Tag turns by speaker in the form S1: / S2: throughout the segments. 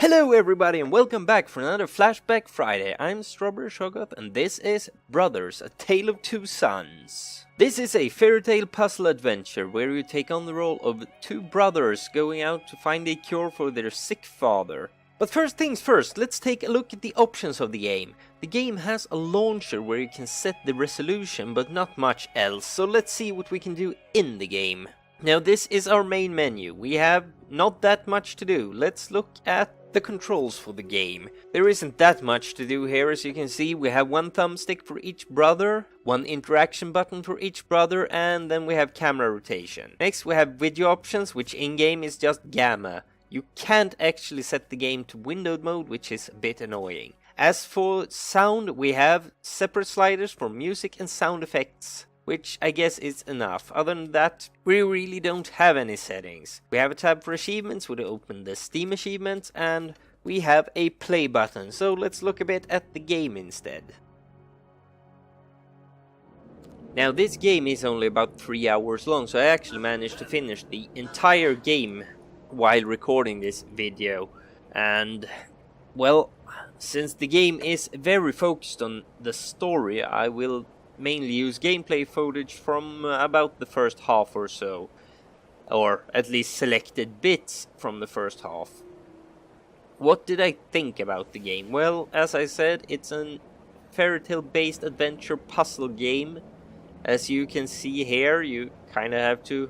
S1: Hello everybody and welcome back for another Flashback Friday. I'm Strawberry Shoggoth and this is Brothers, A Tale of Two Sons. This is a fairy tale puzzle adventure where you take on the role of two brothers going out to find a cure for their sick father. But first things first, let's take a look at the options of the game. The game has a launcher where you can set the resolution but not much else, so let's see what we can do in the game. Now this is our main menu. We have not that much to do. Let's look at the controls for the game. There isn't that much to do here. As you can see, we have one thumbstick for each brother, one interaction button for each brother, and then we have camera rotation. Next we have video options, which in-game is just gamma. You can't actually set the game to windowed mode, which is a bit annoying. As for sound, we have separate sliders for music and sound effects, which I guess is enough. Other than that, we really don't have any settings. We have a tab for achievements, where to open the Steam achievements, and we have a play button. So let's look a bit at the game instead. Now this game is only about 3 hours long, so I actually managed to finish the entire game while recording this video. And, well, since the game is very focused on the story, I will mainly use gameplay footage from about the first half or so, or at least selected bits from the first half. What did I think about the game? Well, as I said, it's a fairy tale based adventure puzzle game. As you can see here, you kind of have to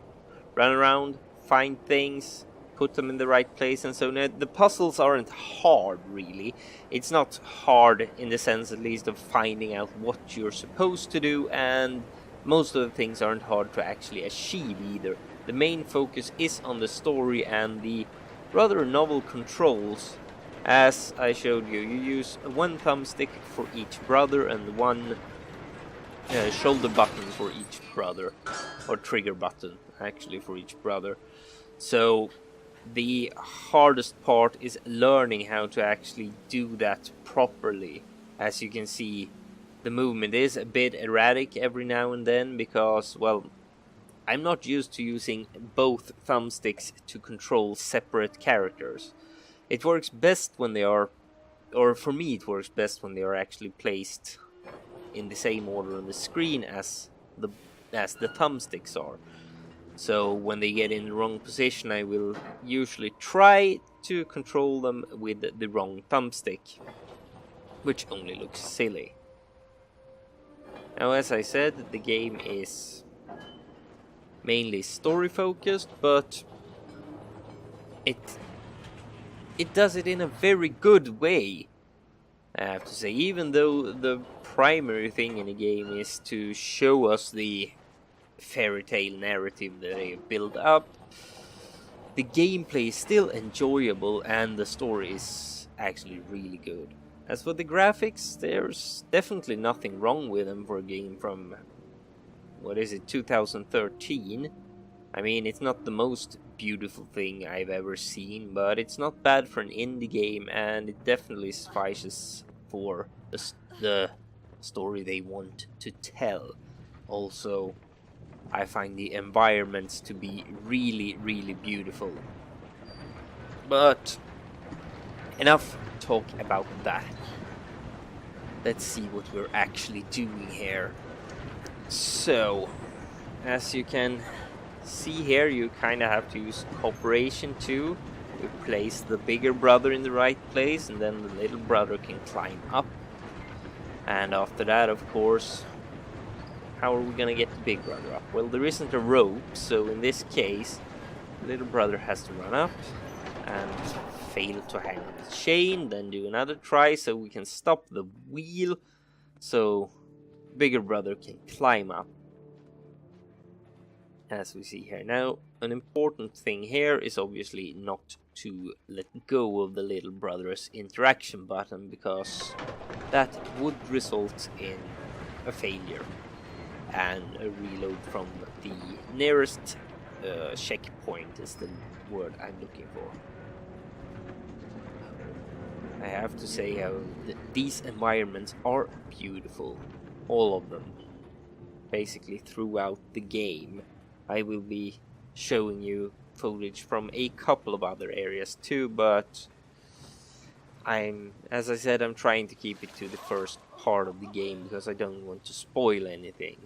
S1: run around, find things, put them in the right place and so on. The puzzles aren't hard really. It's not hard in the sense at least of finding out what you're supposed to do, and most of the things aren't hard to actually achieve either. The main focus is on the story and the rather novel controls. As I showed you, you use one thumbstick for each brother and one shoulder button for each brother, or trigger button actually for each brother. So the hardest part is learning how to actually do that properly. As you can see, the movement is a bit erratic every now and then because, well, I'm not used to using both thumbsticks to control separate characters. It works best when they are, or for me it works best when they are actually placed in the same order on the screen as the thumbsticks are. So when they get in the wrong position, I will usually try to control them with the wrong thumbstick, which only looks silly. Now, as I said, the game is mainly story focused, but it does it in a very good way, I have to say. Even though the primary thing in the game is to show us the fairy tale narrative that they have built up, the gameplay is still enjoyable and the story is actually really good. As for the graphics, there's definitely nothing wrong with them for a game from, what is it, 2013. I mean, it's not the most beautiful thing I've ever seen, but it's not bad for an indie game, and it definitely suffices for the story they want to tell. Also, I find the environments to be really, really beautiful. But enough talk about that. Let's see what we're actually doing here. So, as you can see here, you kind of have to use cooperation too. You place the bigger brother in the right place, and then the little brother can climb up. And after that, of course, how are we gonna get the big brother up? Well, there isn't a rope, so in this case, the little brother has to run up and fail to hang on the chain, then do another try so we can stop the wheel so bigger brother can climb up, as we see here. Now, an important thing here is obviously not to let go of the little brother's interaction button, because that would result in a failure and a reload from the nearest checkpoint is the word I'm looking for. I have to say how these environments are beautiful, all of them, basically throughout the game. I will be showing you footage from a couple of other areas too, but as I said, I'm trying to keep it to the first part of the game because I don't want to spoil anything.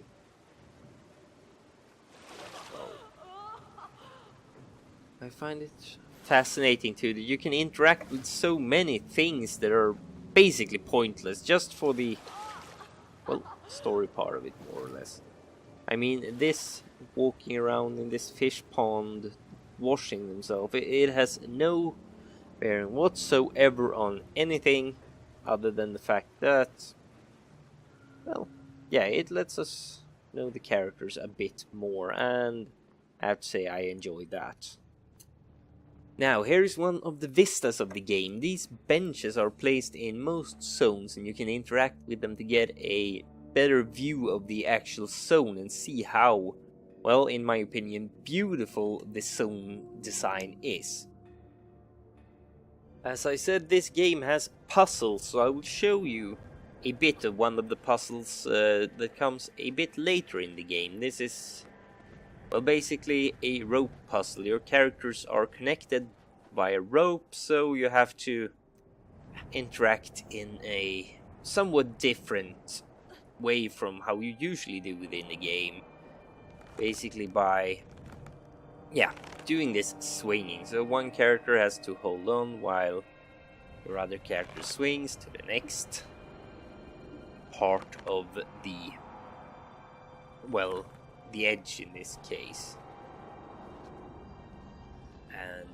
S1: I find it fascinating too that you can interact with so many things that are basically pointless just for the, well, story part of it, more or less. I mean, this walking around in this fish pond washing themselves, it has no bearing whatsoever on anything other than the fact that, well, yeah, it lets us know the characters a bit more, and I have to say I enjoyed that. Now, here is one of the vistas of the game. These benches are placed in most zones, and you can interact with them to get a better view of the actual zone and see how, well, in my opinion, beautiful the zone design is. As I said, this game has puzzles, so I will show you a bit of one of the puzzles that comes a bit later in the game. This is, well, basically a rope puzzle. Your characters are connected via rope, so you have to interact in a somewhat different way from how you usually do within the game. Basically by, yeah, doing this swinging. So one character has to hold on while your other character swings to the next part of the, well, the edge in this case. And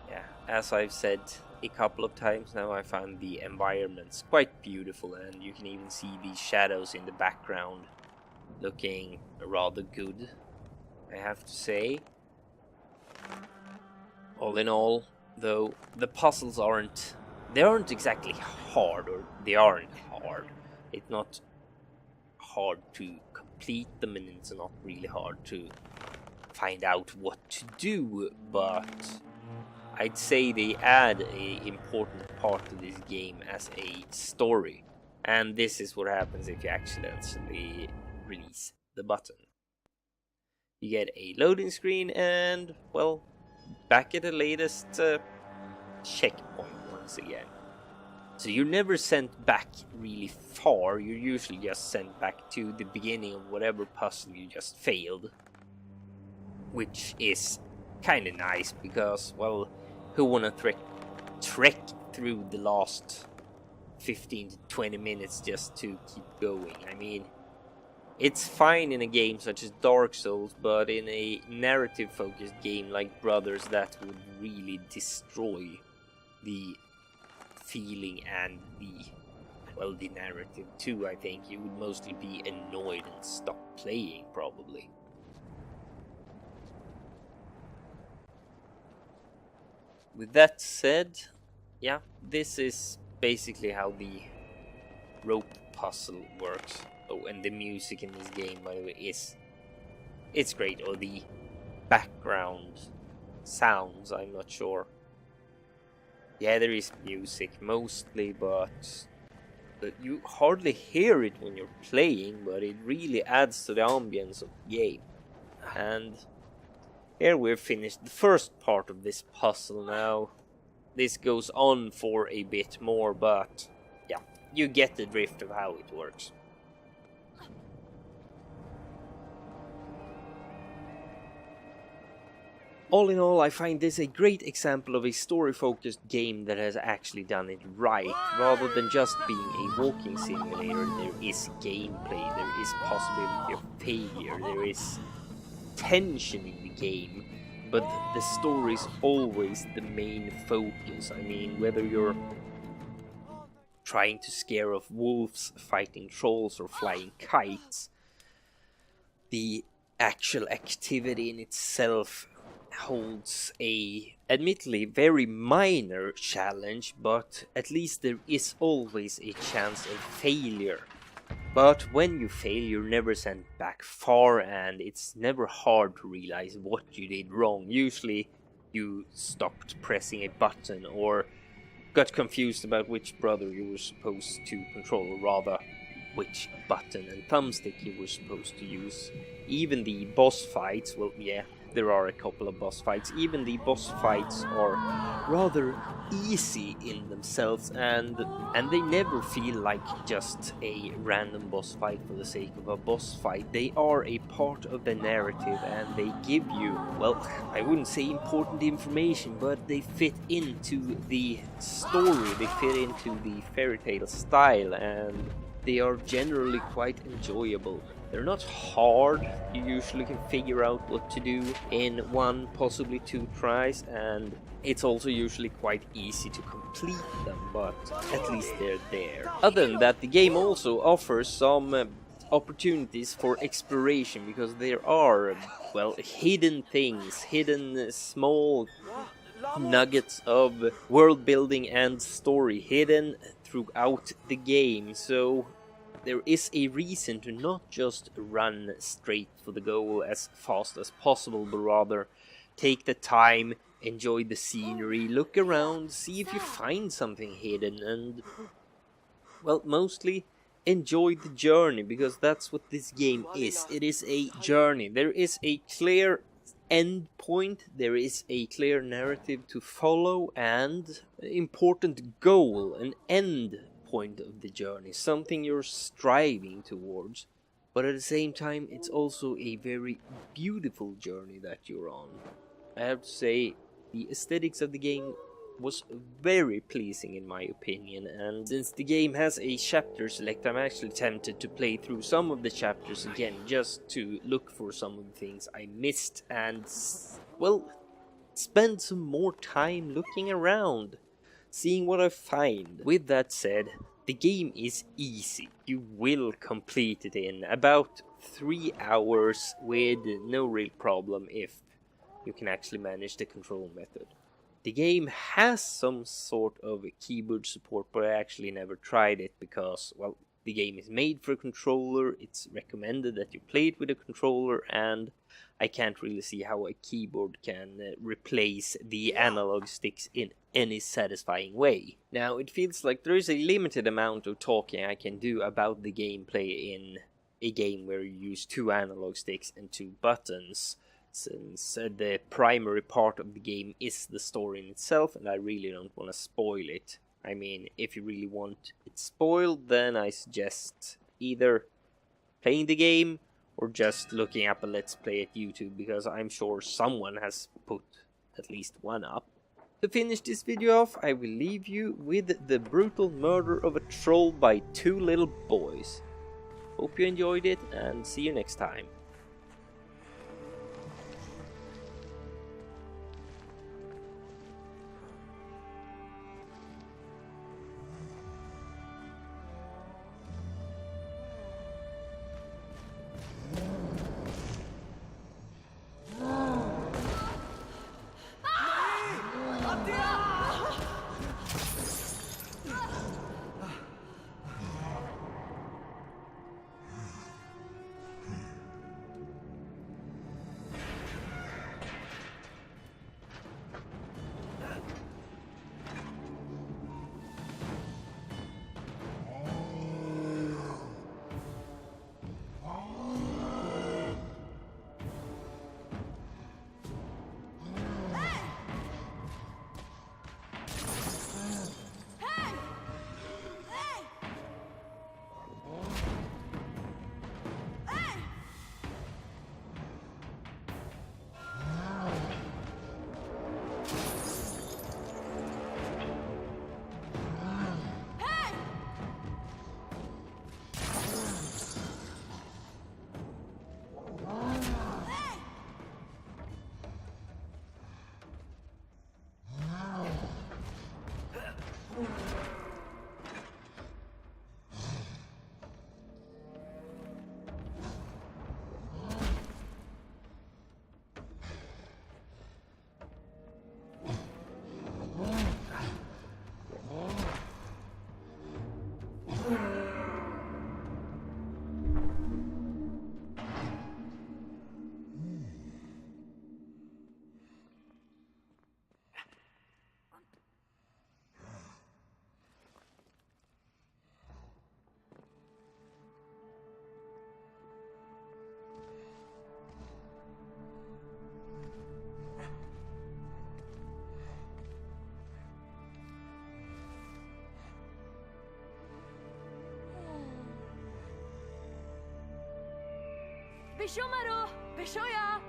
S1: yeah, as I've said a couple of times now, I find the environments quite beautiful, and you can even see these shadows in the background looking rather good, I have to say. All in all, though, the puzzles aren't exactly hard, or they aren't hard. It's not hard to complete them, and it's not really hard to find out what to do, but I'd say they add an important part to this game as a story. And this is what happens if you accidentally release the button. You get a loading screen and, well, back at the latest checkpoint once again. So you're never sent back really far, you're usually just sent back to the beginning of whatever puzzle you just failed. Which is kinda nice because, well, who wanna trek through the last 15 to 20 minutes just to keep going? I mean, it's fine in a game such as Dark Souls, but in a narrative-focused game like Brothers, that would really destroy the feeling and the narrative too. I think you would mostly be annoyed and stop playing, probably. With that said, yeah, this is basically how the rope puzzle works. Oh, and the music in this game, by the way, it's great. Or the background sounds, I'm not sure. Yeah, there is music mostly, but you hardly hear it when you're playing, but it really adds to the ambience of the game. And here we've finished the first part of this puzzle. Now this goes on for a bit more, but yeah, you get the drift of how it works. All in all, I find this a great example of a story-focused game that has actually done it right. Rather than just being a walking simulator, there is gameplay, there is possibility of failure, there is tension in the game, but the story is always the main focus. I mean, whether you're trying to scare off wolves, fighting trolls, or flying kites, the actual activity in itself holds a, admittedly, very minor challenge, but at least there is always a chance of failure. But when you fail, you're never sent back far, and it's never hard to realize what you did wrong. Usually you stopped pressing a button or got confused about which brother you were supposed to control, or rather which button and thumbstick you were supposed to use. Even the boss fights, well, yeah, there are a couple of boss fights. Even the boss fights are rather easy in themselves, and they never feel like just a random boss fight for the sake of a boss fight. They are a part of the narrative, and they give you, well, I wouldn't say important information, but they fit into the story, they fit into the fairy tale style, and they are generally quite enjoyable. They're not hard, you usually can figure out what to do in 1, possibly 2 tries, and it's also usually quite easy to complete them, but at least they're there. Other than that, the game also offers some opportunities for exploration, because there are, well, hidden things, hidden small nuggets of world building and story hidden throughout the game, so there is a reason to not just run straight for the goal as fast as possible, but rather take the time, enjoy the scenery, look around, see if you find something hidden, and, well, mostly enjoy the journey, because that's what this game is. It is a journey. There is a clear end point, there is a clear narrative to follow, and an important goal, an end point of the journey, something you're striving towards. But at the same time, it's also a very beautiful journey that you're on. I have to say, the aesthetics of the game was very pleasing in my opinion, and since the game has a chapter select, I'm actually tempted to play through some of the chapters again, just to look for some of the things I missed and, well, spend some more time looking around, seeing what I find. With that said, the game is easy. You will complete it in about 3 hours with no real problem if you can actually manage the control method. The game has some sort of keyboard support, but I actually never tried it because, well, the game is made for a controller, it's recommended that you play it with a controller, and I can't really see how a keyboard can replace the analog sticks in any satisfying way. Now, it feels like there is a limited amount of talking I can do about the gameplay in a game where you use 2 analog sticks and 2 buttons, since the primary part of the game is the story in itself, and I really don't want to spoil it. I mean, if you really want it spoiled, then I suggest either playing the game or just looking up a Let's Play at YouTube, because I'm sure someone has put at least one up. To finish this video off, I will leave you with the brutal murder of a troll by 2 little boys. Hope you enjoyed it, and see you next time.
S2: Bishomaru! Bishoya!